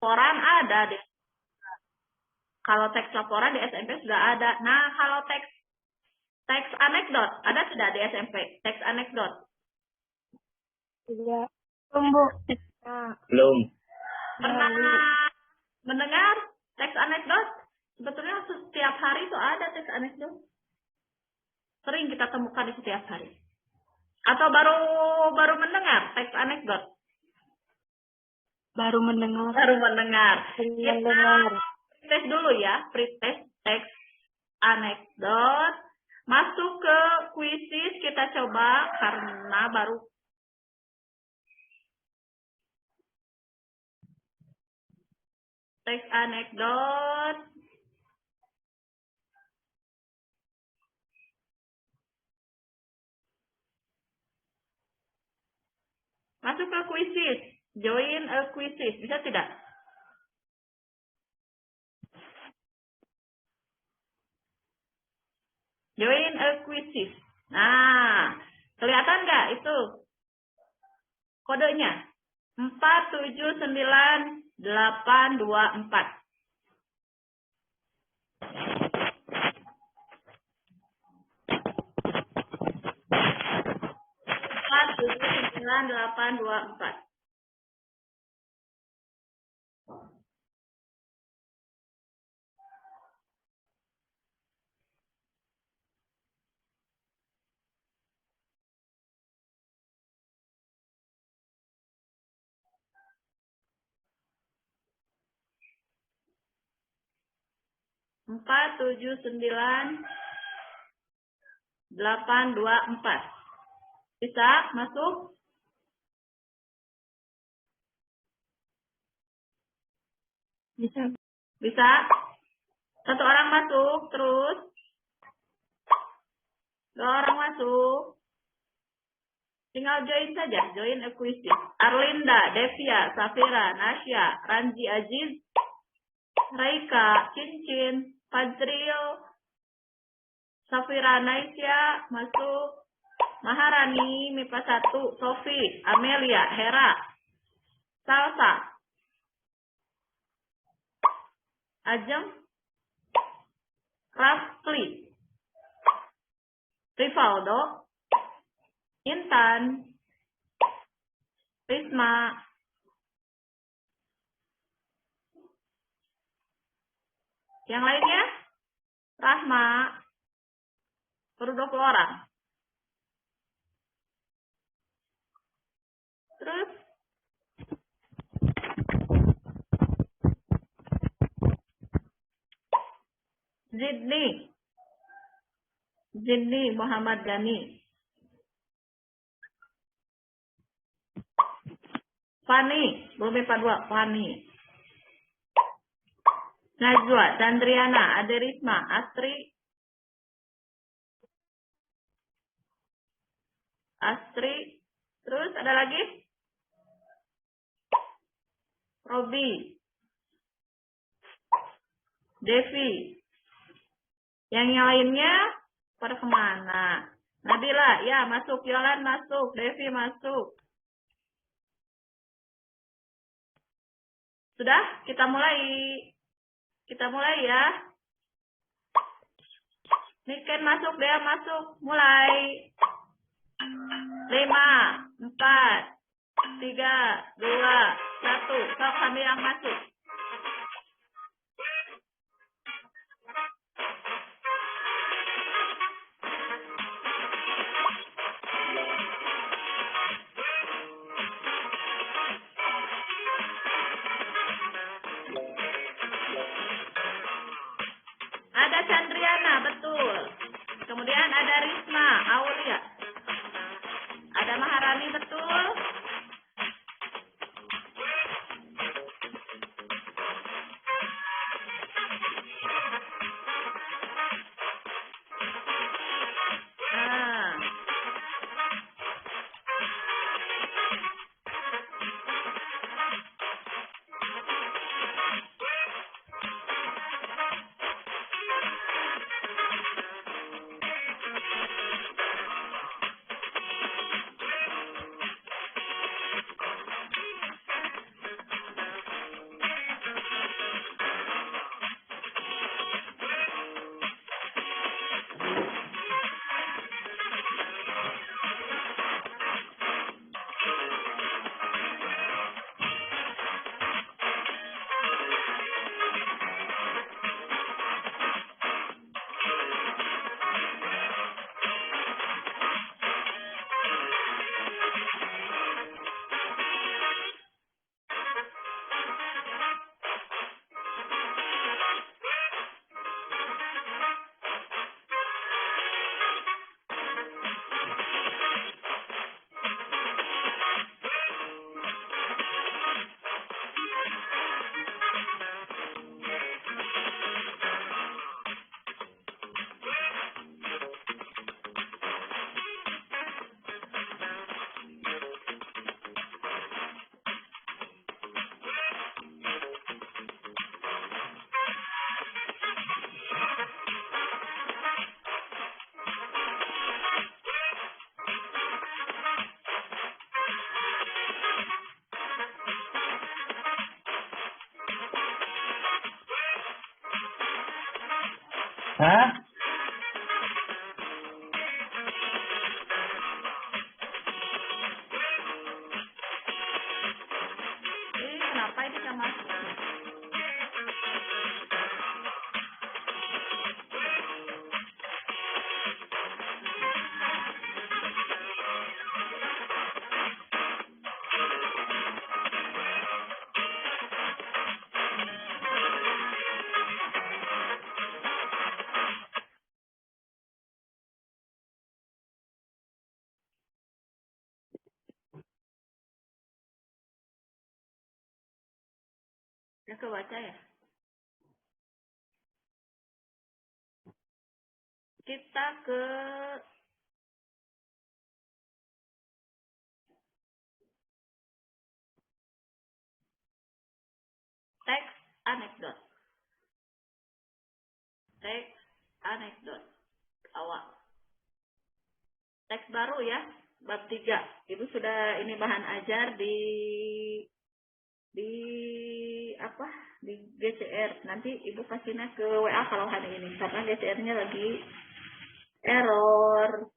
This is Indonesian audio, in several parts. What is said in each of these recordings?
laporan ada di kalau teks laporan di SMP sudah ada. Nah, kalau teks anekdot ada tidak di SMP? Teks anekdot? Tidak. Belum. Belum. Pernah mendengar teks anekdot? Sebetulnya setiap hari itu ada teks anekdot. Sering kita temukan di setiap hari. Atau baru mendengar teks anekdot? Baru mendengar. Baru mendengar. Mendengar. Tes dulu ya, pretest teks anekdot. Masuk ke kuisis kita coba karena baru teks anekdot. Masuk ke kuisis, join a kuisis, bisa tidak? Join a quizzes. Nah, kelihatan nggak itu kodenya? 479824. 479824. Empat tujuh sembilan 824. Bisa masuk? Bisa. Bisa? Satu orang masuk, terus 2 orang masuk. Tinggal join saja, join a quizzes. Arlinda, Devia, Safira, Nasya, Ranji Aziz, Raika, Cincin, Fajril, Safira Naisya, masuk. Maharani, MIPA 1, Sofi, Amelia, Hera, Salsa, Ajeng, Rafli, Rivaldo, Intan, Risma, yang lainnya, Rahma, baru 20 orang. Terus, Zidni Muhammad Gani, Fani, belum MIPA 2, Fani, Najwa, Dandriana, Aderisma, Astri, terus ada lagi? Robi, Devi. Yang lainnya pada kemana? Nabila, ya masuk. Yolan masuk. Devi masuk. Sudah? Kita mulai. Kita mulai ya. Niken masuk, Dea masuk. Mulai. 5, 4, 3, 2, 1. Sok kami yang masuk. Ada Chandriana, betul. Kemudian ada Risma, Aulia. Ada Maharani, betul. Hah? Kenapa ini nggak masuk? Ya kebaca ya. Kita ke teks anekdot. Teks anekdot. Awal. Teks baru ya. Bab 3. Ibu sudah ini bahan ajar di apa? Di GCR. Nanti ibu kasihnya ke WA kalau hari ini. Karena GCR-nya lagi error.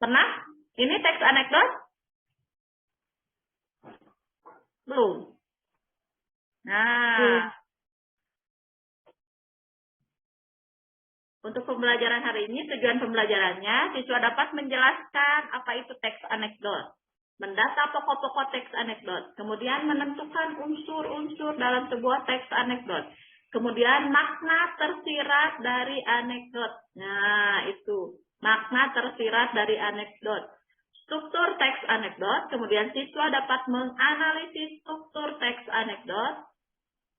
Pernah? Ini teks anekdot? Belum. Nah, untuk pembelajaran hari ini, tujuan pembelajarannya, siswa dapat menjelaskan apa itu teks anekdot, mendata pokok-pokok teks anekdot, kemudian menentukan unsur-unsur dalam sebuah teks anekdot, kemudian makna tersirat dari anekdot. Nah, itu makna tersirat dari anekdot. Struktur teks anekdot, kemudian siswa dapat menganalisis struktur teks anekdot,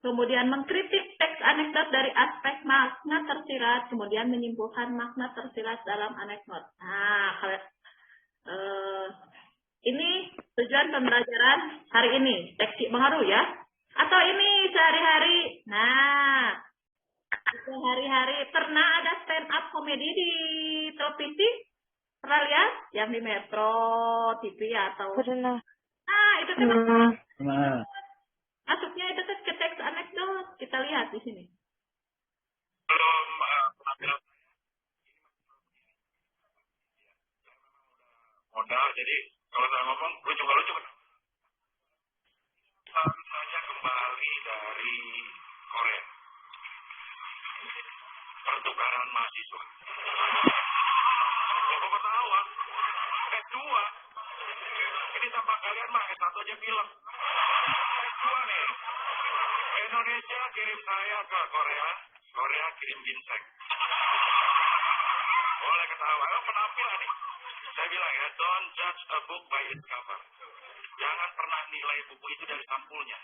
kemudian mengkritik teks anekdot dari aspek makna tersirat, kemudian menyimpulkan makna tersirat dalam anekdot. Nah, ini tujuan pembelajaran hari ini, teks pengaruh ya. Atau ini sehari-hari. Nah, sehari-hari pernah ada stand up komedi di televisi? Pernah lihat? Yang di Metro TV atau? Pernah. Nah, itu kan Nah. masuknya itu ke teks anekdot. Kita lihat di sini. Belum penampilan modal, jadi kalau saya ngomong lucu-lucu. Saya kembali dari Korea, pertukaran mahasiswa. Kok ketawa? S2. Ini sama kalian mah S1 aja bilang. S2 nih. Indonesia kirim saya ke Korea, Korea kirim ginseng. Boleh ketawa. Penampilan nih. Saya bilang ya, don't judge a book by its cover. Jangan pernah nilai buku itu dari sampulnya.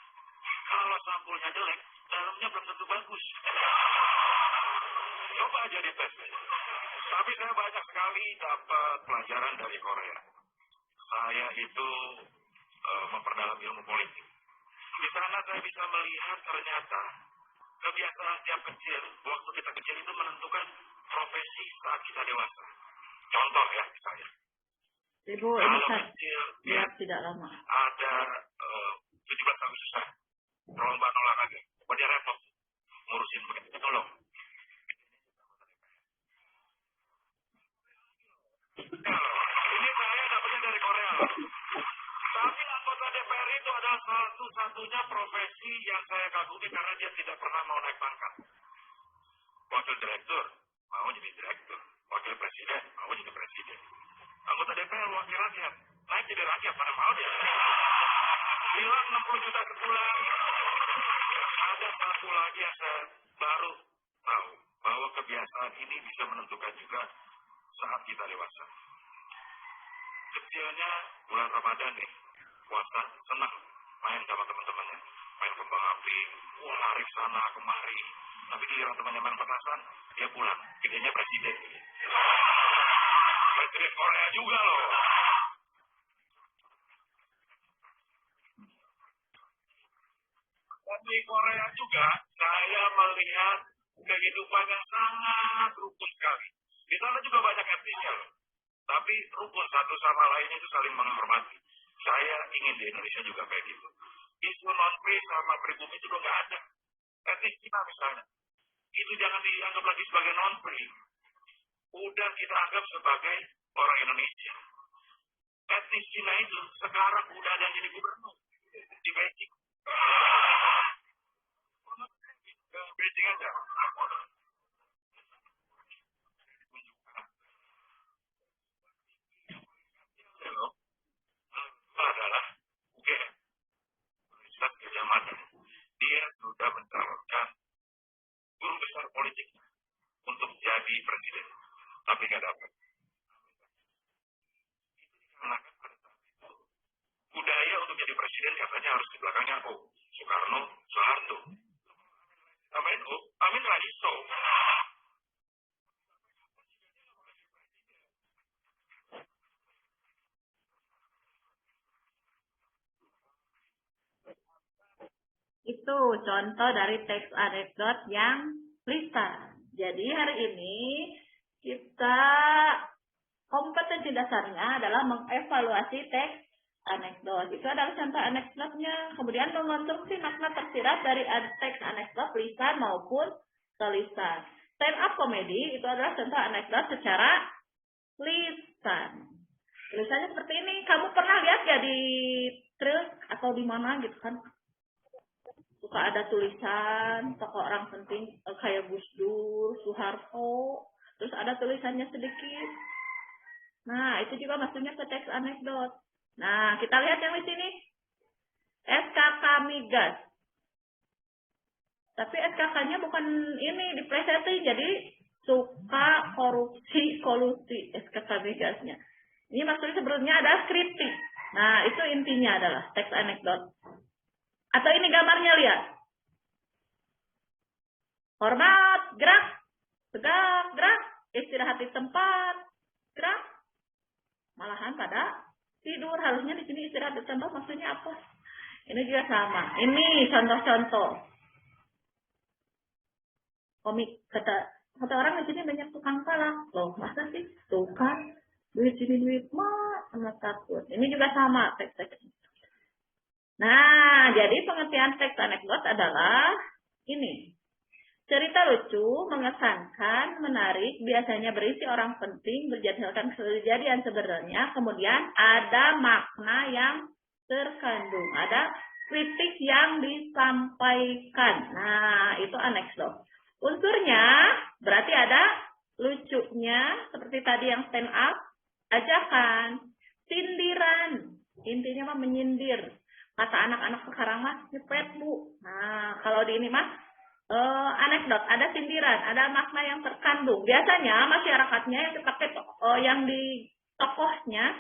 Kalau sampulnya jelek, dalamnya belum tentu bagus. Coba aja dites. Tapi saya banyak sekali dapat pelajaran dari Korea. Saya itu memperdalam ilmu politik. Di sana saya bisa melihat ternyata kebiasaan tiap kecil, waktu kita kecil itu menentukan profesi saat kita dewasa. Contoh ya, saya. Ibu, Kalau ini kecil, ya, tidak lama. ada 17 Agustusan, perlombaan olahraga. Oh, dia repot ngurusin begitu, tolong. Ini saya dapatnya dari Korea. Tapi anggota DPR itu adalah satu-satunya profesi yang saya kagumi karena dia tidak pernah mau naik pangkat. Wakil direktur, mau jadi direktur. Wakil presiden, mau jadi presiden. Anggota DPR, wakil rakyat, naik jadi rakyat, mana mau dia. Bilang 60 juta sebulan. Ada satu lagi yang saya baru tahu, bahwa kebiasaan ini bisa menentukan juga saat kita dewasa. Kecilnya bulan Ramadan nih, puasa, senang main sama teman-temannya, main kembang api, lari sana kemari. Tapi giliran temannya main petasan, dia pulang, gedenya presiden. Presiden Korea juga loh. Dan di Korea juga, saya melihat kehidupan yang sangat rukun sekali. Di sana juga banyak etnisnya loh. Tapi rukun satu sama lainnya itu saling menghormati. Saya ingin di Indonesia juga kayak gitu. Isu non-pri sama pribumi juga nggak ada. Etnis Cina misalnya. itu jangan dianggap lagi sebagai non-free. Udah kita anggap sebagai orang Indonesia. Etnis Cina itu sekarang udah ada yang jadi gubernur di Beijing. Beijing aja. Adalah UGM, Universitas Gadjah Mada. Dia sudah mencalonkan guru besar politik untuk jadi presiden, tapi nggak dapat. Karena pada saat itu budaya untuk jadi presiden katanya harus di belakangnya Soekarno, Soeharto. Amin Rais. Itu contoh dari teks anekdot yang lisan. Jadi hari ini kita kompetensi dasarnya adalah mengevaluasi teks anekdot. Itu adalah contoh anekdotnya. Kemudian mengonstruksi makna tersirat dari teks anekdot lisan maupun tulisan. Stand up comedy itu adalah contoh anekdot secara lisan. Tulisannya seperti ini. Kamu pernah lihat ya di truk atau di mana gitu kan? Suka ada tulisan tokoh orang penting kayak Gus Dur, Soeharto, terus ada tulisannya sedikit. Nah, itu juga maksudnya ke teks anekdot. Nah, kita lihat yang di sini. SKK Migas. Tapi SKK-nya bukan ini diplesetin, jadi suka korupsi, kolusi SKK Migasnya. Ini maksudnya sebelumnya ada kritik. Nah, itu intinya adalah teks anekdot. Atau ini gambarnya, lihat. Hormat, gerak. Tegak, gerak. Istirahat di tempat, gerak. Malahan pada tidur. Harusnya di sini istirahat di tempat, maksudnya apa? Ini juga sama. Ini contoh-contoh. Komik, kata orang di sini banyak tukang palak. Loh, masa sih? Tuh kan. Duit sini duit mah, sama takut. Ini juga sama teks-teks. Nah, jadi pengertian teks anekdot adalah ini. Cerita lucu, mengesankan, menarik, biasanya berisi orang penting, berdasarkan kejadian sebenarnya, kemudian ada makna yang terkandung, ada kritik yang disampaikan. Nah, itu anekdot. Unsurnya berarti ada lucunya, seperti tadi yang stand up, ajakan, sindiran, intinya mah menyindir. Kata anak-anak sekarang mah nyepet bu. Nah, kalau di ini mah anekdot, ada sindiran, ada makna yang terkandung. Biasanya masyarakatnya yang dipakai yang di tokohnya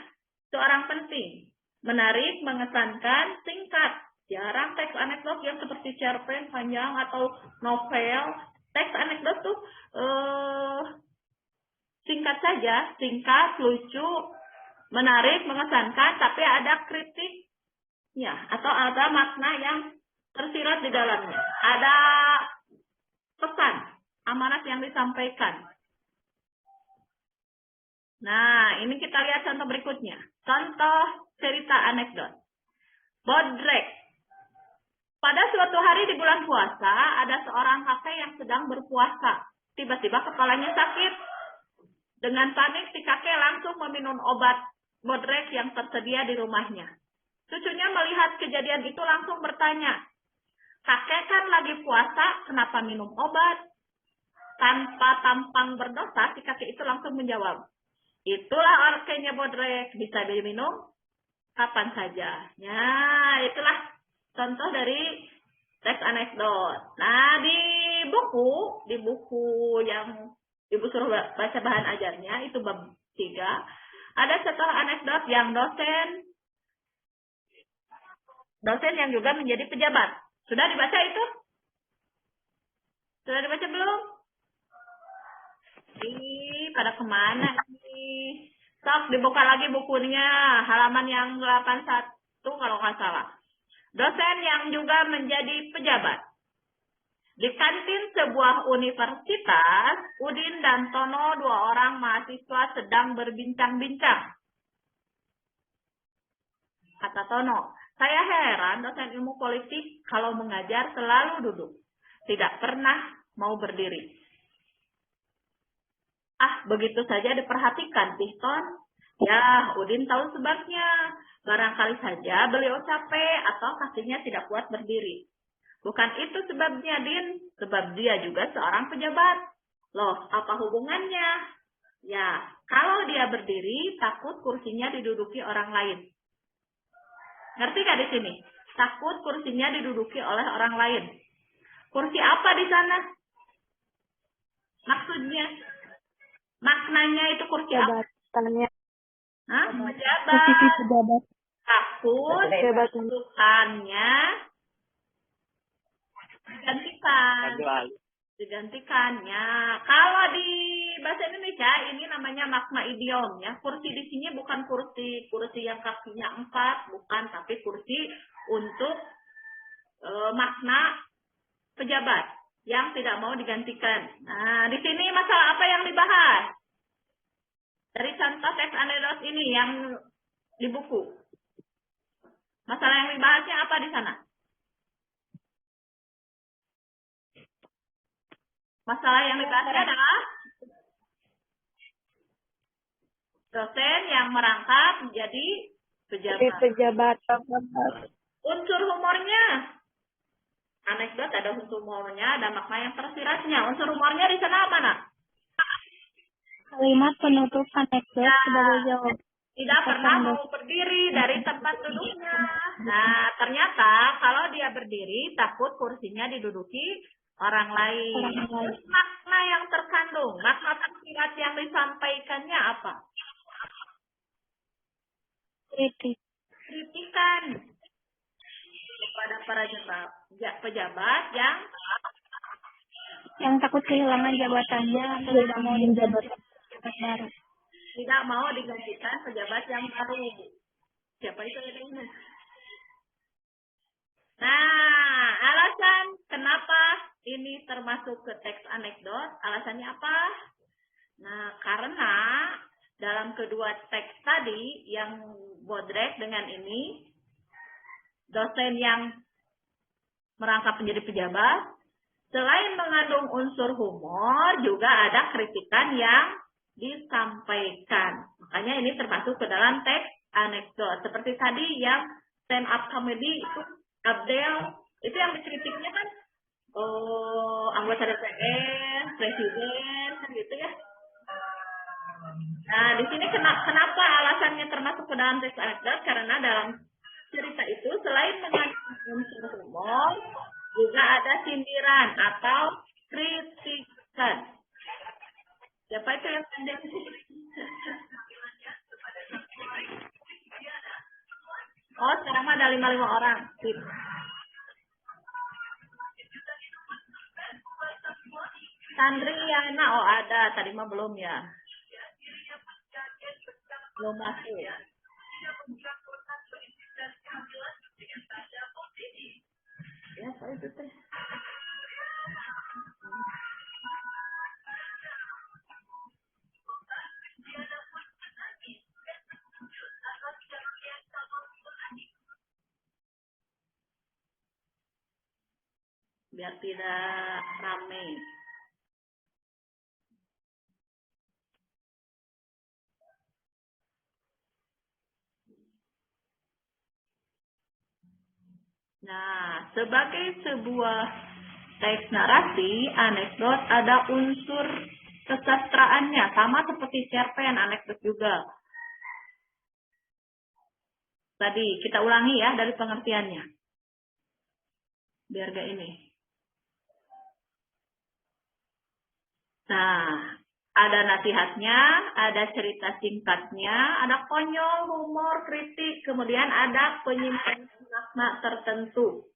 seorang penting, menarik, mengesankan, singkat. Jarang teks anekdot yang seperti cerpen panjang atau novel. Teks anekdot tuh singkat saja, singkat, lucu, menarik, mengesankan, tapi ada kritik. Ya, atau ada makna yang tersirat di dalamnya. Ada pesan, amanat yang disampaikan. Nah, ini kita lihat contoh berikutnya. Contoh cerita anekdot. Bodrek. Pada suatu hari di bulan puasa, ada seorang kakek yang sedang berpuasa. Tiba-tiba kepalanya sakit. Dengan panik, si kakek langsung meminum obat bodrek yang tersedia di rumahnya. Cucunya melihat kejadian itu langsung bertanya, kakek kan lagi puasa, kenapa minum obat? Tanpa tampang berdosa, si kakek itu langsung menjawab, itulah artinya bodrek, bisa diminum kapan saja. Ya, itulah contoh dari teks anekdot. Nah, di buku yang Ibu suruh baca bahan ajarnya, itu bab 3, ada contoh anekdot yang dosen yang juga menjadi pejabat. Sudah dibaca itu? Sudah dibaca belum? Pada kemana ini? Sok, dibuka lagi bukunya. Halaman yang 81 kalau nggak salah. Dosen yang juga menjadi pejabat. Di kantin sebuah universitas, Udin dan Tono, 2 orang mahasiswa sedang berbincang-bincang. Kata Tono, saya heran dosen ilmu politik kalau mengajar selalu duduk. Tidak pernah mau berdiri. Begitu saja diperhatikan, Piston. Ya, Udin tahu sebabnya. Barangkali saja beliau capek atau kakinya tidak kuat berdiri. Bukan itu sebabnya, Din. Sebab dia juga seorang pejabat. Loh, apa hubungannya? Ya, kalau dia berdiri, takut kursinya diduduki orang lain. Ngerti gak di sini? Takut kursinya diduduki oleh orang lain. Kursi apa di sana? Maksudnya? Maknanya itu kursi apa? Jabatannya. Pejabat. Posisi pejabat. Takut Jabatan. jabatukannya digantikannya. Kalau di bahasa Indonesia ini namanya makna idiom ya. Kursi di sini bukan kursi yang kakinya 4, bukan, tapi kursi untuk makna pejabat yang tidak mau digantikan. Nah, di sini masalah apa yang dibahas? Dari contoh teks anekdot ini yang di buku. Masalah yang dibahasnya apa di sana? Masalah yang dibahasnya adalah dosen yang merangkap menjadi pejabat. Unsur humornya. Anekdot ada unsur humornya, ada makna yang tersiratnya. Unsur humornya di sana mana? Kalimat penutup anekdot sebagai jawab. Tidak pernah mau berdiri dari tempat duduknya. Nah, ternyata kalau dia berdiri, takut kursinya diduduki orang lain. Terus makna yang terkandung, makna tersirat yang disampaikannya apa? Kritikan kepada para pejabat yang takut kehilangan jabatannya atau tidak mau menjabat baru. Tidak mau digantikan pejabat yang baru. Siapa itu? Nah, alasan kenapa ini termasuk ke teks anekdot, alasannya apa? Nah, karena dalam kedua teks tadi yang bodrek dengan ini, dosen yang merangkap menjadi pejabat, selain mengandung unsur humor, juga ada kritikan yang disampaikan. Makanya ini termasuk ke dalam teks anekdot. Seperti tadi yang stand up comedy itu Abdel, itu yang dikritiknya kan anggota DPR, presiden, kan gitu ya. Nah, di sini kenapa alasannya termasuk ke dalam teks anekdot? Karena dalam cerita itu selain mengandung unsur humor, juga ada sindiran atau kritikan. Siapa itu yang pendek? Oh, sekarang ada 55 orang. Sandriana, oh ada. Tadi mah belum ya. Belum masuk. Ya, apa itu teh? Biar tidak ramai. Nah, sebagai sebuah teks narasi, anekdot ada unsur kesastraannya, sama seperti cerpen, anekdot juga. Tadi kita ulangi ya dari pengertiannya. Biar gak ini. Nah, ada nasihatnya, ada cerita singkatnya, ada konyol, humor, kritik, kemudian ada penyimpanan makna tertentu.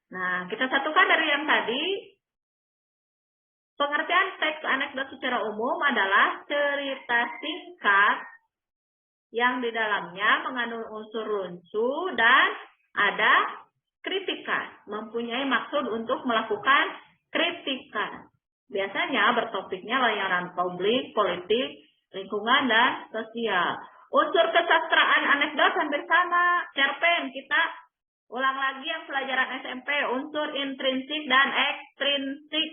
Nah, kita satukan dari yang tadi. Pengertian teks anekdot secara umum adalah cerita singkat yang di dalamnya mengandung unsur lucu dan ada kritikan, mempunyai maksud untuk melakukan kritikan. Biasanya bertopiknya layanan publik, politik, lingkungan, dan sosial. Unsur kesastraan anekdot hampir sama. Cerpen, kita ulang lagi yang pelajaran SMP. Unsur intrinsik dan ekstrinsik.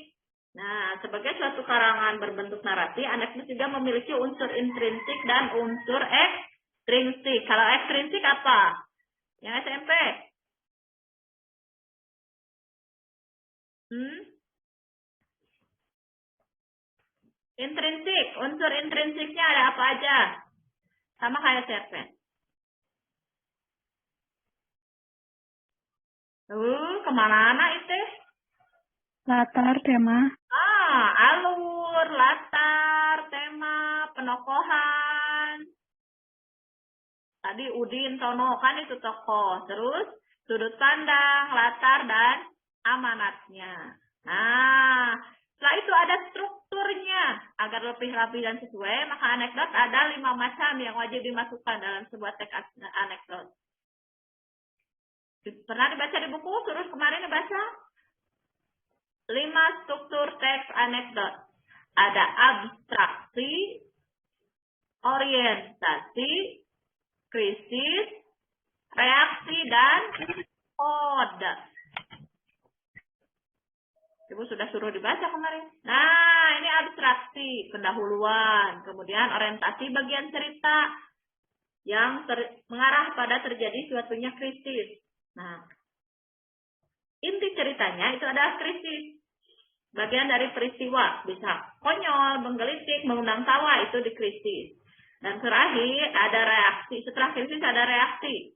Nah, sebagai suatu karangan berbentuk narasi, anekdot juga memiliki unsur intrinsik dan unsur ekstrinsik. Kalau ekstrinsik apa? Yang SMP? Intrinsik, unsur intrinsiknya ada apa aja? Sama kayak cerpen. Kemana itu? Latar, tema. Alur, latar, tema, penokohan. Tadi Udin, Tono, kan itu tokoh. Terus sudut pandang, latar, dan amanatnya. Nah, setelah itu ada strukturnya. Agar lebih rapi dan sesuai, maka anekdot ada 5 macam yang wajib dimasukkan dalam sebuah teks anekdot. Pernah dibaca di buku? Terus kemarin dibaca? 5 struktur teks anekdot. Ada abstraksi, orientasi, krisis, reaksi, dan kode. Ibu sudah suruh dibaca kemarin. Nah, ini abstraksi, pendahuluan. Kemudian orientasi bagian cerita yang mengarah pada terjadi suatunya krisis. Nah, inti ceritanya itu adalah krisis. Bagian dari peristiwa. Bisa konyol, menggelitik, mengundang tawa, itu di krisis. Dan terakhir ada reaksi. Setelah krisis ada reaksi.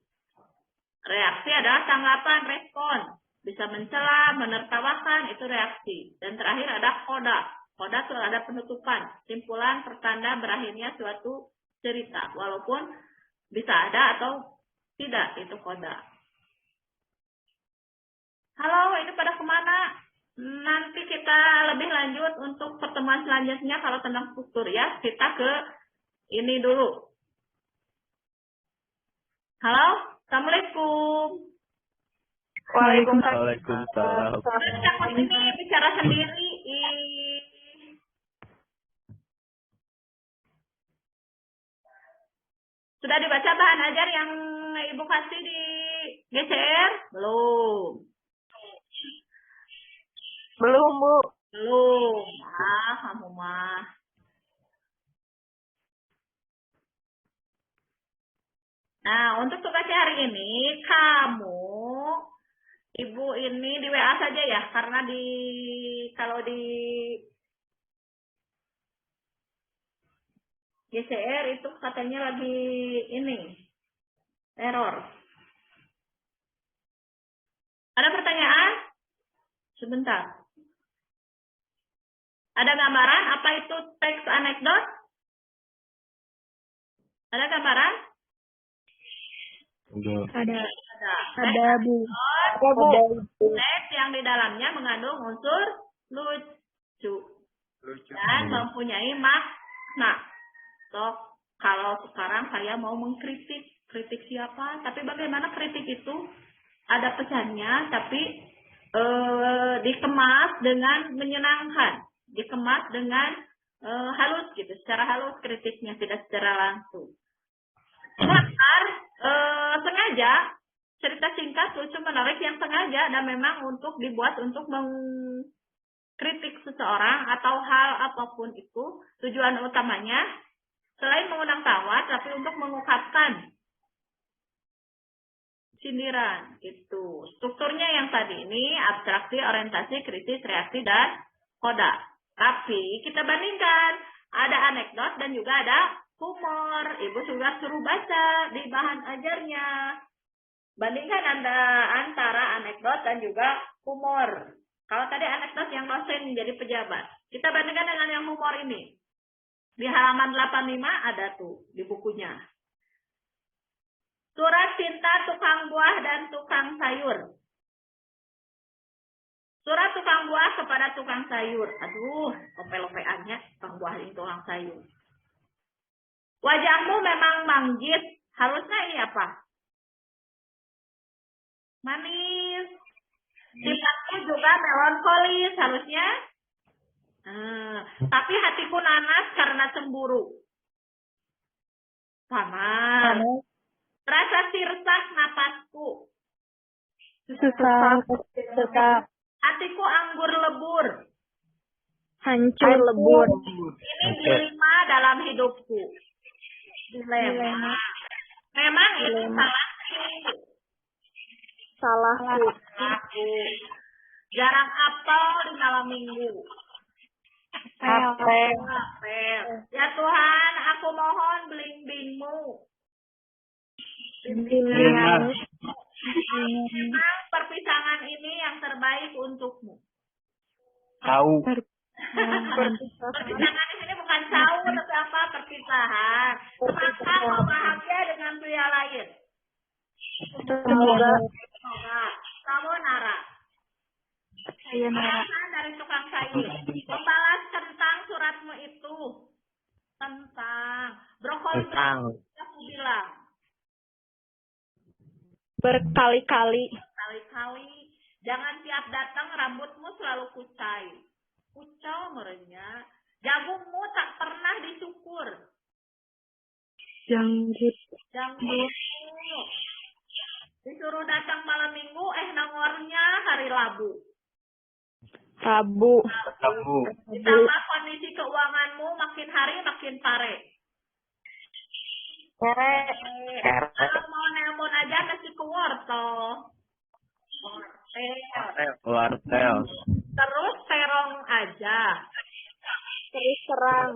Reaksi adalah tanggapan, respon. Bisa mencela, menertawakan, itu reaksi. Dan terakhir ada koda. Koda itu ada penutupan. Simpulan pertanda berakhirnya suatu cerita. Walaupun bisa ada atau tidak, itu koda. Halo, ini pada kemana? Nanti kita lebih lanjut untuk pertemuan selanjutnya kalau tentang struktur ya. Kita ke ini dulu. Halo, Assalamualaikum. Waalaikumsalam. Takut ini bicara sendiri. Sudah dibaca bahan ajar yang Ibu kasih di GCR? Belum. Belum, Bu. Belum. Kamu mah. Nah, untuk tugasnya hari ini, Ibu ini di WA saja ya, karena kalau di GCR itu katanya lagi error. Ada pertanyaan? Sebentar. Ada gambaran apa itu teks anekdot? Ada gambaran? Ada, Bu. Teks yang di dalamnya mengandung unsur lucu. Dan mempunyai makna. Kalau sekarang saya mau mengkritik, kritik siapa? Tapi bagaimana kritik itu? Ada pesannya, tapi dikemas dengan menyenangkan, dikemas dengan halus gitu, secara halus kritiknya, tidak secara langsung. Sengaja cerita singkat lucu menarik yang sengaja dan memang untuk dibuat untuk mengkritik seseorang atau hal apapun itu, tujuan utamanya selain mengundang tawa tapi untuk mengungkapkan sindiran gitu. Strukturnya yang tadi ini abstraksi, orientasi, krisis, reaksi, dan koda. Tapi kita bandingkan, ada anekdot dan juga ada humor. Ibu sudah suruh baca di bahan ajarnya. Bandingkan antara anekdot dan juga humor. Kalau tadi anekdot yang dosen jadi pejabat, kita bandingkan dengan yang humor ini. Di halaman 85 ada tuh di bukunya. Surat cinta tukang buah dan tukang sayur. Surat tukang buah kepada tukang sayur. Aduh, lope-lopeannya tukang buah dan tukang sayur. Wajahmu memang manggis. Harusnya ini apa? Manis. Sifatmu juga melankolis. Harusnya. Tapi hatiku nanas karena cemburu. Panas. Rasa sirsak napasku. Susah. Hatiku anggur lebur. Hancur lebur. Ini dilema dalam hidupku. Dilema. Memang itu salahku. Jarang apel di malam minggu. Apel. Ya Tuhan, aku mohon blimbingmu. Memang Memang perpisahan ini yang terbaik untukmu. Tahu. Perpisahan di sini bukan jauh, tapi apa? Perpisahan. Maka kau bahagia dengan pria lain. Semoga Kamu Nara. Sayonara dari tukang sayur. Membalas tentang suratmu itu. Tentang brokoli. Aku bilang. berkali-kali. Kali-kali. Jangan tiap datang rambutmu selalu kucai. Kucau merenya. Jagungmu tak pernah disyukur. Janggut. Disuruh datang malam minggu, nongornya hari Rabu. Rabu. Ditambah kondisi keuanganmu makin hari makin pare. Kalau mau nelpon aja kasih ke wortel. Wartel. Terus terong aja. Terus terang.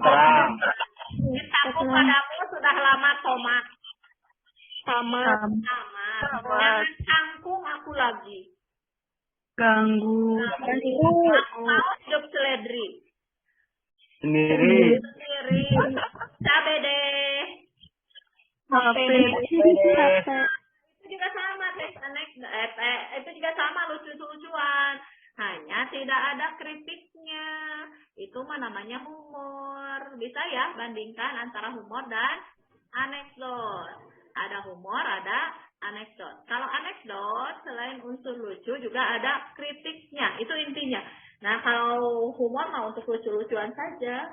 Cintaku padamu sudah lama tomat. Sama. Jangan cangkung aku lagi. Ganggu. Mau hidup seledri. Sendiri. Cabe deh. HP. Itu juga sama itu juga sama lucu-lucuan. Hanya tidak ada kritiknya. Itu mah namanya humor. Bisa ya bandingkan antara humor dan anekdot. Ada humor, ada anekdot. Kalau anekdot selain unsur lucu juga ada kritiknya. Itu intinya. Nah, kalau humor mah untuk lucu-lucuan saja.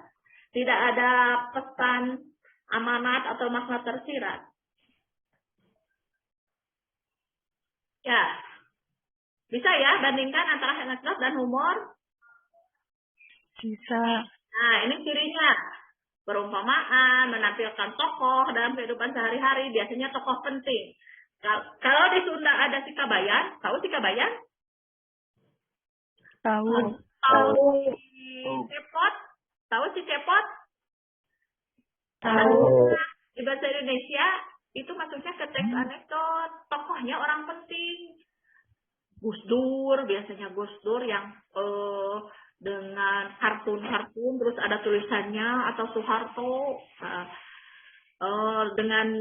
Tidak ada pesan amanat atau makna tersirat. Ya. Bisa ya bandingkan antara anekdot dan humor? Bisa. Nah, ini cirinya. Perumpamaan, menampilkan tokoh dalam kehidupan sehari-hari, biasanya tokoh penting. Kalau di Sunda ada si Kabayan, tahu si Kabayan? Tahu. Tahu si Cepot? Tahu si Cepot? Tahu. Di bahasa Indonesia, itu masuknya ke teks anekdot. Tokohnya orang penting. Gus Dur, biasanya Gus Dur yang dengan kartun terus ada tulisannya atau Soeharto dengan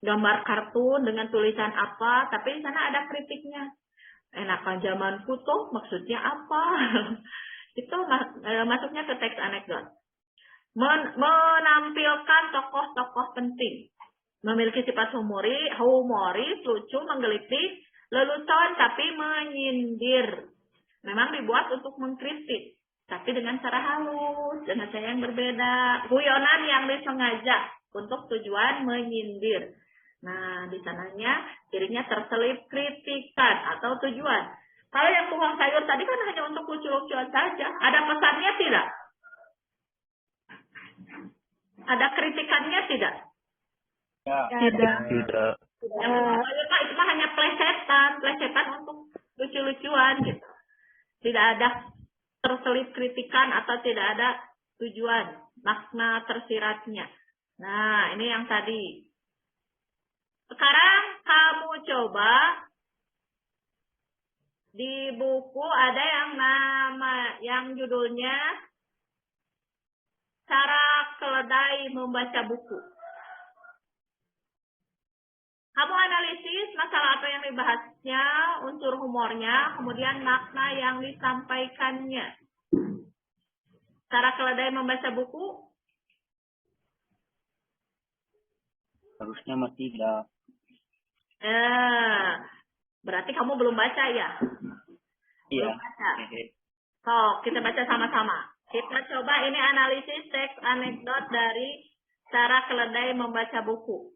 gambar kartun dengan tulisan apa, tapi di sana ada kritiknya. Enakan zamanku tuh maksudnya apa? Itu masuknya ke teks anekdot. Menampilkan tokoh-tokoh penting, memiliki sifat humoris, lucu, menggelitik, lelucon tapi menyindir. Memang dibuat untuk mengkritik, tapi dengan cara halus, dengan cara yang berbeda. Guyonan yang disengaja untuk tujuan menyindir. Nah, di sananya cirinya terselip kritikan atau tujuan. Kalau yang tukang sayur tadi kan hanya untuk lucu-lucuan saja. Ada pesannya tidak? Ada kritikannya tidak? Tidak. Yang tukang sayur itu mah hanya plesetan untuk lucu-lucuan gitu. Tidak ada terselip kritikan atau tidak ada tujuan, makna tersiratnya. Nah, ini yang tadi. Sekarang kamu coba di buku ada yang judulnya Cara Keledai Membaca Buku. Kamu analisis masalah apa yang dibahasnya, unsur humornya, kemudian makna yang disampaikannya. Cara keledai membaca buku? Harusnya mah tidak. Berarti kamu belum baca ya? Iya. Belum baca. So, kita baca sama-sama. Kita coba ini analisis teks anekdot dari Cara Keledai Membaca Buku.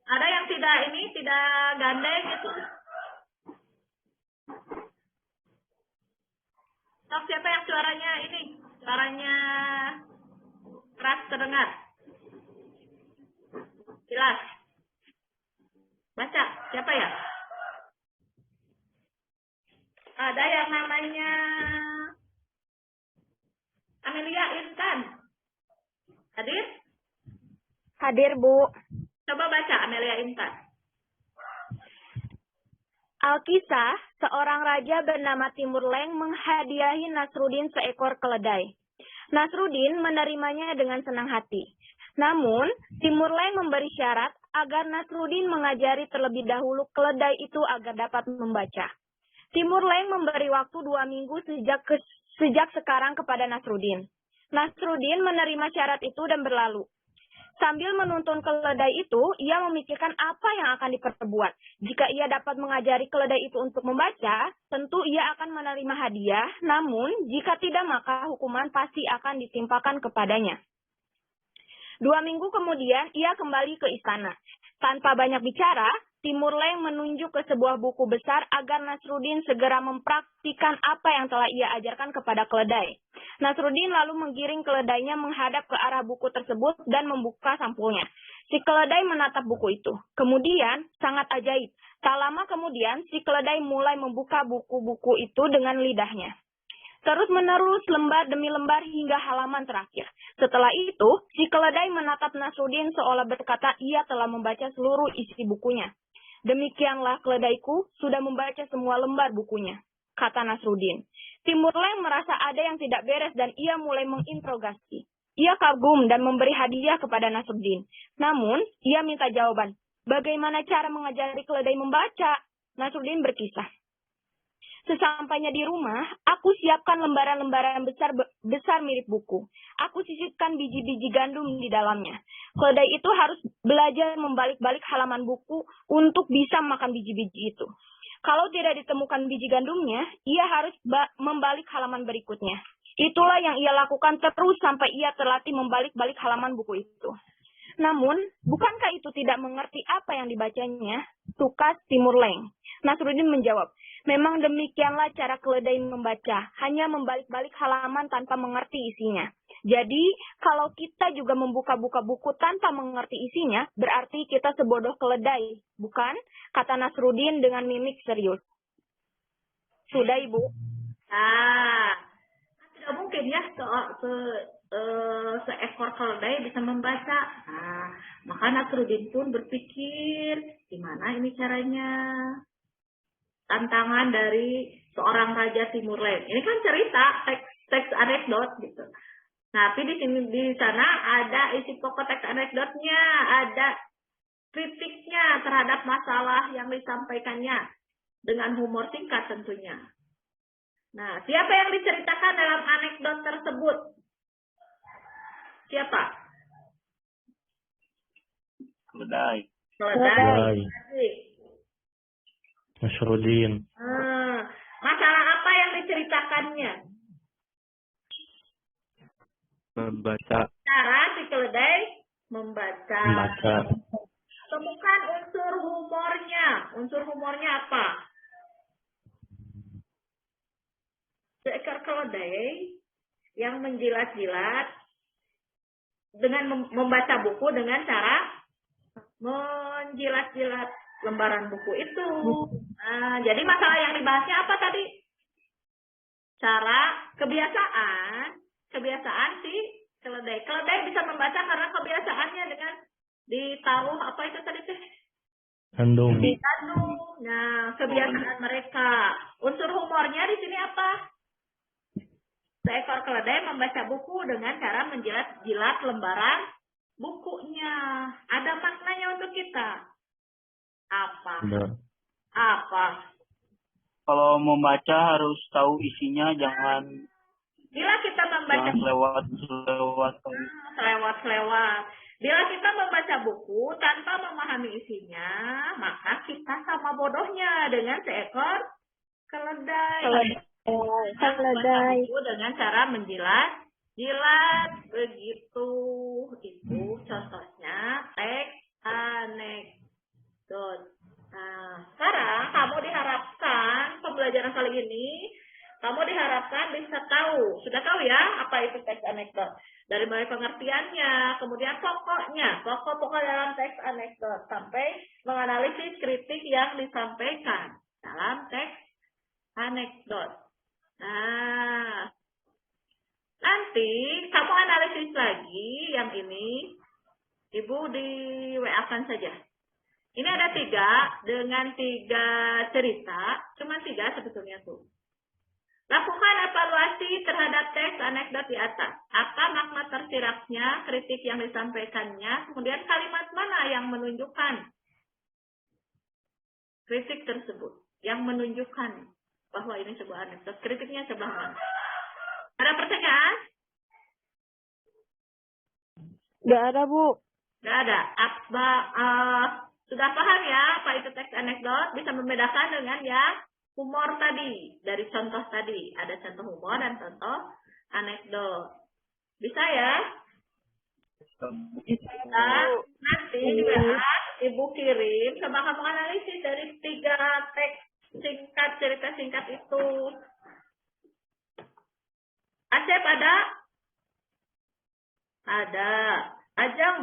Ada yang tidak gandeng gitu? Sok Siapa yang suaranya ini? Suaranya keras terdengar. Jelas. Baca. Siapa ya? Ada yang namanya Amelia Intan. Hadir? Hadir, Bu. Coba baca Amelia Intan. Alkisah, seorang raja bernama Timur Leng menghadiahi Nasruddin seekor keledai. Nasruddin menerimanya dengan senang hati. Namun, Timur Leng memberi syarat agar Nasruddin mengajari terlebih dahulu keledai itu agar dapat membaca. Timur Leng memberi waktu 2 minggu sejak sekarang kepada Nasruddin. Nasruddin menerima syarat itu dan berlalu. Sambil menuntun keledai itu, ia memikirkan apa yang akan diperbuat. Jika ia dapat mengajari keledai itu untuk membaca, tentu ia akan menerima hadiah, namun jika tidak maka hukuman pasti akan ditimpakan kepadanya. 2 minggu kemudian, ia kembali ke istana. Tanpa banyak bicara, Timur Leng menunjuk ke sebuah buku besar agar Nasruddin segera mempraktikkan apa yang telah ia ajarkan kepada keledai. Nasruddin lalu menggiring keledainya menghadap ke arah buku tersebut dan membuka sampulnya. Si keledai menatap buku itu. Kemudian, sangat ajaib. Tak lama kemudian, si keledai mulai membuka buku-buku itu dengan lidahnya. Terus-menerus lembar demi lembar hingga halaman terakhir. Setelah itu, si keledai menatap Nasruddin seolah berkata ia telah membaca seluruh isi bukunya. Demikianlah keledaiku sudah membaca semua lembar bukunya, kata Nasruddin. Timur Leng merasa ada yang tidak beres dan ia mulai menginterogasi. Ia kagum dan memberi hadiah kepada Nasruddin. Namun, ia minta jawaban. Bagaimana cara mengajari keledai membaca? Nasruddin berkisah. Sesampainya di rumah, aku siapkan lembaran-lembaran besar mirip buku. Aku sisipkan biji-biji gandum di dalamnya. Keledai itu harus belajar membalik-balik halaman buku untuk bisa makan biji-biji itu. Kalau tidak ditemukan biji gandumnya, ia harus membalik halaman berikutnya. Itulah yang ia lakukan terus sampai ia terlatih membalik-balik halaman buku itu. Namun, bukankah itu tidak mengerti apa yang dibacanya? Tukas Timur Leng. Nasruddin menjawab, memang demikianlah cara keledai membaca, hanya membalik-balik halaman tanpa mengerti isinya. Jadi, kalau kita juga membuka-buka buku tanpa mengerti isinya, berarti kita sebodoh keledai, bukan? Kata Nasruddin dengan mimik serius. Sudah, Ibu. Tidak mungkin ya seekor keledai bisa membaca. Maka Nasruddin pun berpikir, gimana ini caranya? Tantangan dari seorang raja Timur Leng. Ini kan cerita, teks anekdot gitu. Nah, tapi di sana ada isi pokok teks anekdotnya, ada kritiknya terhadap masalah yang disampaikannya dengan humor singkat tentunya. Nah, siapa yang diceritakan dalam anekdot tersebut? Siapa? Keledai. Nasruddin. Masalah apa yang diceritakannya? Membaca. Cara si keledai membaca. Temukan unsur humornya. Unsur humornya apa? Seekor keledai yang menjilat-jilat dengan membaca buku dengan cara menjilat-jilat lembaran buku itu. Jadi masalah yang dibahasnya apa tadi? Cara kebiasaan si keledai. Keledai bisa membaca karena kebiasaannya dengan ditaruh apa itu tadi teh? Gandum. Nah, kebiasaan mereka. Unsur humornya di sini apa? Seekor keledai membaca buku dengan cara menjilat-jilat lembaran bukunya. Ada maknanya untuk kita. Apa? Kalau membaca harus tahu isinya, jangan bila kita membaca selewat. Bila kita membaca buku tanpa memahami isinya, maka kita sama bodohnya dengan seekor keledai. Buku dengan cara menjilat begitu. Itu contohnya teks anekdot. Nah, sekarang kamu diharapkan pembelajaran kali ini Kamu diharapkan bisa tahu. Sudah tahu ya apa itu teks anekdot. Dari mulai pengertiannya, kemudian pokoknya, pokok-pokok dalam teks anekdot. Sampai menganalisis kritik yang disampaikan dalam teks anekdot. Nah, nanti kamu analisis lagi yang ini. Ibu di WA-kan saja. Ini ada 3 dengan 3 cerita. Cuma 3 sebetulnya tuh. Lakukan evaluasi terhadap teks anekdot di atas. Apa makna tersiratnya, kritik yang disampaikannya, kemudian kalimat mana yang menunjukkan kritik tersebut. Yang menunjukkan bahwa ini sebuah anekdot. Kritiknya sebelah mana? Ada pertanyaan? Nggak ada, Bu. Nggak ada. Sudah paham ya apa itu teks anekdot? Bisa membedakan dengan yang humor tadi. Dari contoh tadi. Ada contoh humor dan contoh anekdot. Bisa ya? Bisa. Nanti di WA Ibu kirim. Coba kamu analisis dari 3 teks singkat, cerita singkat itu. Asep ada? Ada. Ajeng?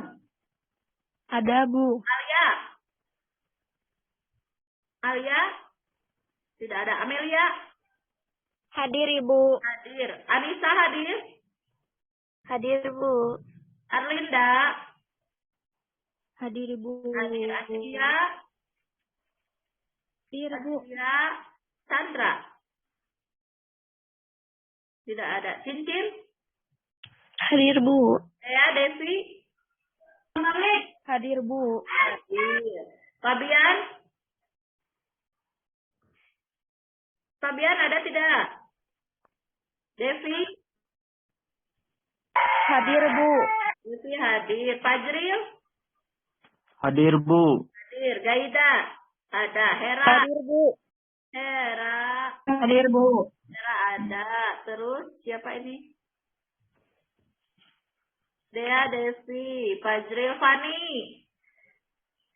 Ada, Bu. Alia? Tidak ada. Amelia? Hadir, Ibu. Hadir. Anissa hadir? Hadir, Bu. Arlinda? Hadir, Ibu. Hadir. Asia? Hadir, Bu. Asia? Sandra? Tidak ada. Cincin? Hadir, Bu. Ya, Devi? Hadir, Bu. Hadir. Fabian? Fabian ada tidak? Devi? Hadir, Bu. Devi hadir. Fajril? Hadir, Bu. Hadir. Gaida? Ada. Hera? Hadir, Bu. Hera? Hadir, Bu. Hera ada. Terus siapa ini? Dea, Devi, Fajril, Fani.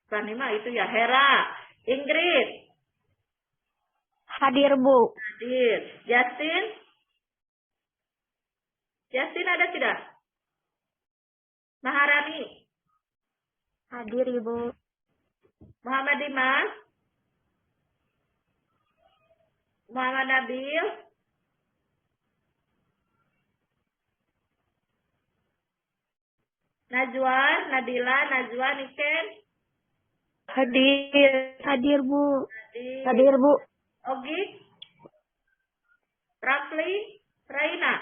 Fani mah itu ya. Hera. Ingrid? Hadir, Bu. Hadir. Justin? Justin ada tidak? Maharani? Hadir, Ibu. Muhammad Dimas? Muhammad Nabil? Najwan? Nadila? Najwa? Niken? Hadir. Hadir, Bu. Hadir. Hadir, Bu. Ogi? Rafli? Raina?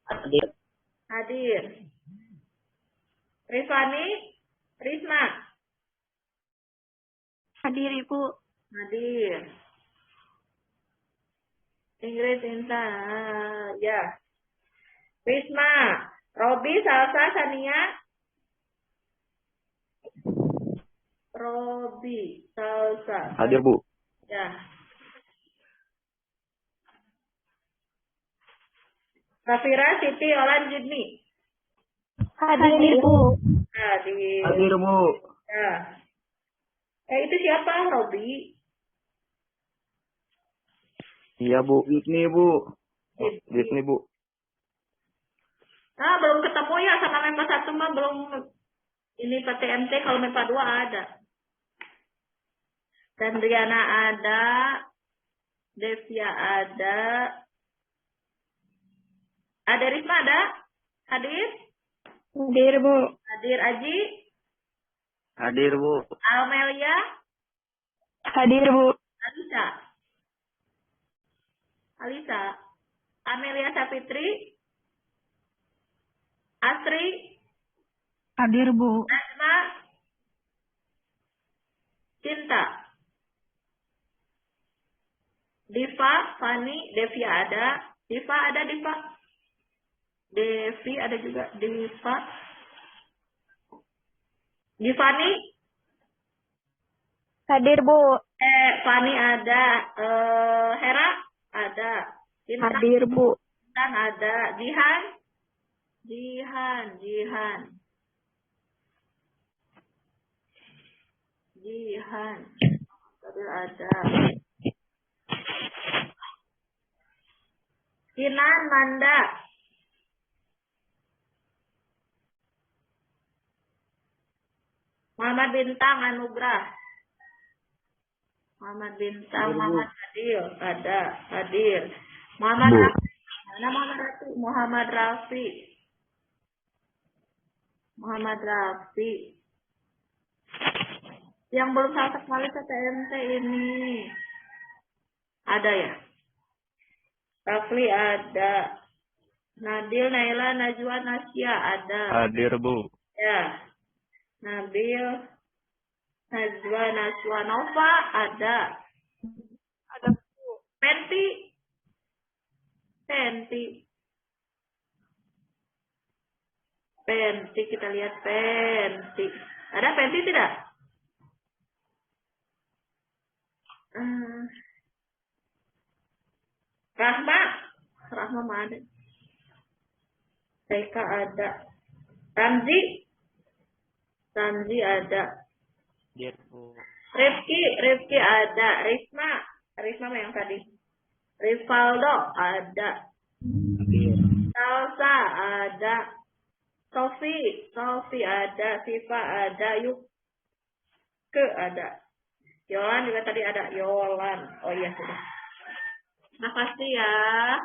Hadir. Hadir. Rifani? Risma? Hadir, Ibu. Hadir. Ingrid, Inta, ya. Risma, Robi, Salsa, Sania. Robi, Salsa. Hadir, Bu. Ya. Safira, Siti, Olan, Jidni. Hadir, Bu. Hadir. Hadir, Bu. Ya. Itu siapa? Robi. Iya, Bu. Ini, Bu. Jidni. Ini, Bu. Ah, belum ketemu ya sama MEPA 1 mah belum. Ini PTMT, kalau MEPA 2 ada. Dan Riana ada. Devia ada. Ada Risma ada? Hadir? Hadir, Bu. Hadir Aji? Hadir, Bu. Amelia? Hadir, Bu. Alisa? Alisa? Amelia Sapitri? Asri? Hadir, Bu. Asma? Cinta? Diva? Fani? Devia ada? Diva ada, Diva? Devi ada juga. Diva? Givani? Hadir, Bu. Fani ada. Hera? Ada. Intan? Hadir, Bu. Intan ada. Jihan? Jihan. Jihan. Jihan. Hadir ada. Kinan Manda. Muhammad Bintang Anugrah. Muhammad Bintang, Muhammad Adil, ada, hadir. Muhammad Rafi. Mana Muhammad Rafi? Muhammad Rafi. Muhammad Rafi. Yang belum sama sekali CTMT ini. Ada ya? Rafli ada. Nabil, Naila, Najwa, Nasya ada. Hadir, Bu. Ya. Nabil, Najwa, Naswa, Nova ada. Ada Bu. Penti. Penti. Penti, kita lihat Penti. Ada Penti tidak? Rahma. Rahma mana? Teka ada. Ramzi. Ramzi ada. Hadir, Bu. Rifki ada. Risma yang tadi. Rivaldo ada. Salsa ada. Sofi ada. Siva ada. Yuke ada. Yolan juga tadi ada. Yolan. Oh iya sudah. Makasih ya.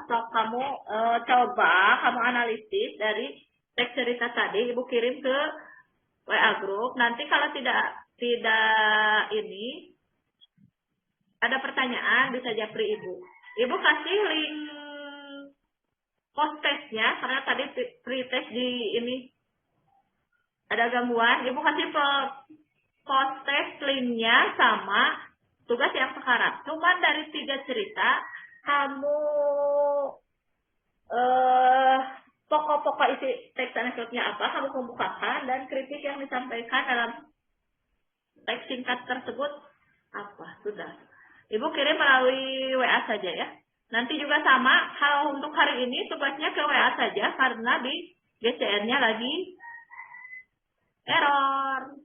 So, kamu coba kamu analisis dari teks cerita tadi. Ibu kirim ke WA group. Nanti kalau tidak ini ada pertanyaan bisa japri ibu. Ibu kasih link post testnya karena tadi pre-test di ini ada gangguan. Ibu kasih post test linknya sama tugas yang sekarang. Cuman dari 3 cerita kamu pokok-pokok isi teks anekdotnya apa kamu kemukakan dan kritik yang disampaikan dalam teks singkat tersebut apa sudah. Ibu kirim melalui WA saja ya. Nanti juga sama hal untuk hari ini tugasnya ke WA saja karena di GCR-nya lagi error.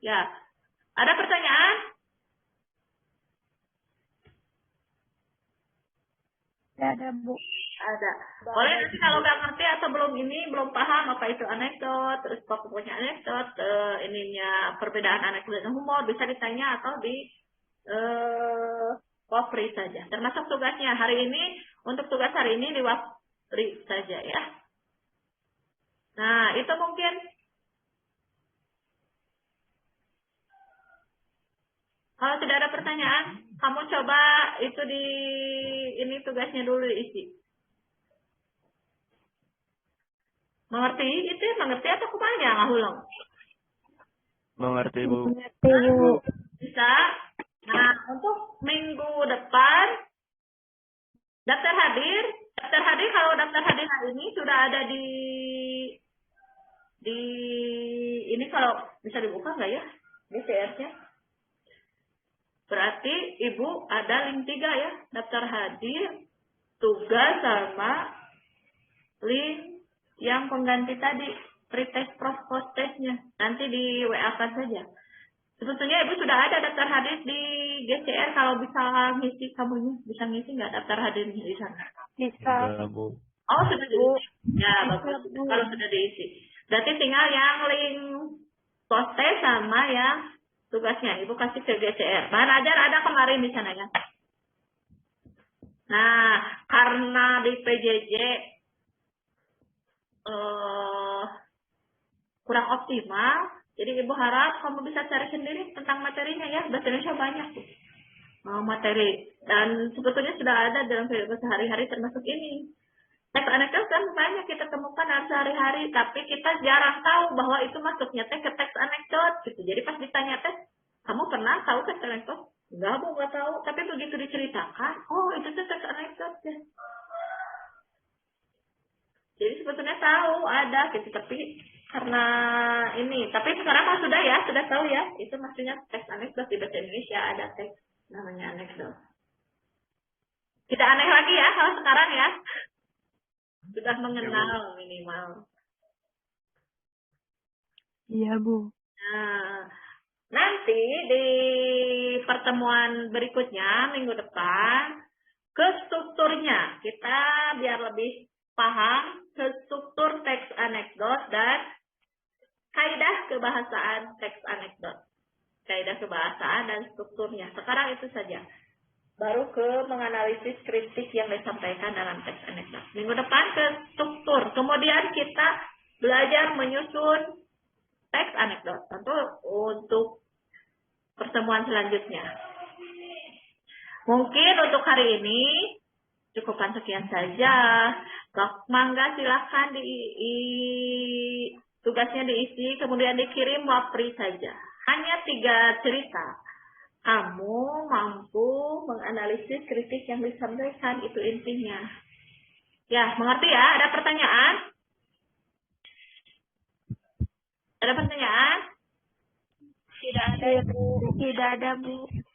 Ya. Ada pertanyaan? Ada Bu. Ada. Boleh nanti kalau nggak ngerti atau belum paham apa itu anekdot, terus pokoknya anekdot, ininya perbedaan anekdot dan humor bisa ditanya atau di Wapri saja. Termasuk tugasnya hari ini, untuk tugas hari ini di Wapri saja ya. Nah, itu mungkin kalau tidak ada pertanyaan, kamu coba itu di ini tugasnya dulu isi. Mengerti? Itu mengerti atau kumanya ngahulong? Mengerti, Bu. Mengerti Bu. Bisa. Nah, untuk minggu depan daftar hadir kalau daftar hadir hari ini sudah ada di ini kalau bisa dibuka nggak ya? BCR-nya. Berarti Ibu ada link 3 ya, daftar hadir, tugas sama link yang pengganti tadi, pretest post testnya. Nanti di WA-kan saja. Sebetulnya Ibu sudah ada daftar hadir di GCR kalau bisa ngisi kamunya. Bisa ngisi nggak daftar hadirnya di sana? Bisa. Enggak, Bu. Oh, sudah diisi. Ya, Bisa, bagus. Bu. Kalau sudah diisi. Berarti tinggal yang link post test sama yang tugasnya. Ibu kasih ke GCR. Bahan ajar ada kemarin di sana ya. Nah, karena di PJJ kurang optimal, jadi Ibu harap kamu bisa cari sendiri tentang materinya ya. Bahasa Indonesia banyak tuh. Materi. Dan sebetulnya sudah ada dalam kehidupan sehari-hari termasuk ini. Teks anekdot kan banyak kita temukan dalam sehari-hari, tapi kita jarang tahu bahwa itu masuknya ke teks anekdot gitu. Jadi pas ditanya kamu pernah tahu teks anekdot? Enggak, Bu, enggak tahu. Tapi begitu diceritakan, oh itu tuh teks anekdot ya. Jadi sebetulnya tahu ada gitu, tapi karena ini, tapi sekarang mah sudah ya, sudah tahu ya, itu maksudnya teks anekdot di bahasa Indonesia ada teks namanya anekdot. Tidak aneh lagi ya kalau sekarang ya, sudah mengenal minimal. Iya Bu. Nah, nanti di pertemuan berikutnya minggu depan ke struktur strukturnya. Kita biar lebih paham struktur teks anekdot dan kaidah kebahasaan teks anekdot. Kaidah kebahasaan dan strukturnya. Sekarang itu saja. Baru ke menganalisis kritik yang disampaikan dalam teks anekdot. Minggu depan ke struktur. Kemudian kita belajar menyusun teks anekdot. Tentu untuk pertemuan selanjutnya. Mungkin untuk hari ini cukupkan sekian saja. Mangga silahkan tugasnya diisi, kemudian dikirim wapri saja. Hanya 3 cerita. Kamu mampu menganalisis kritik yang disampaikan, itu intinya. Ya, mengerti ya? Ada pertanyaan? Ada pertanyaan? Tidak ada, Bu. Tidak ada, Bu.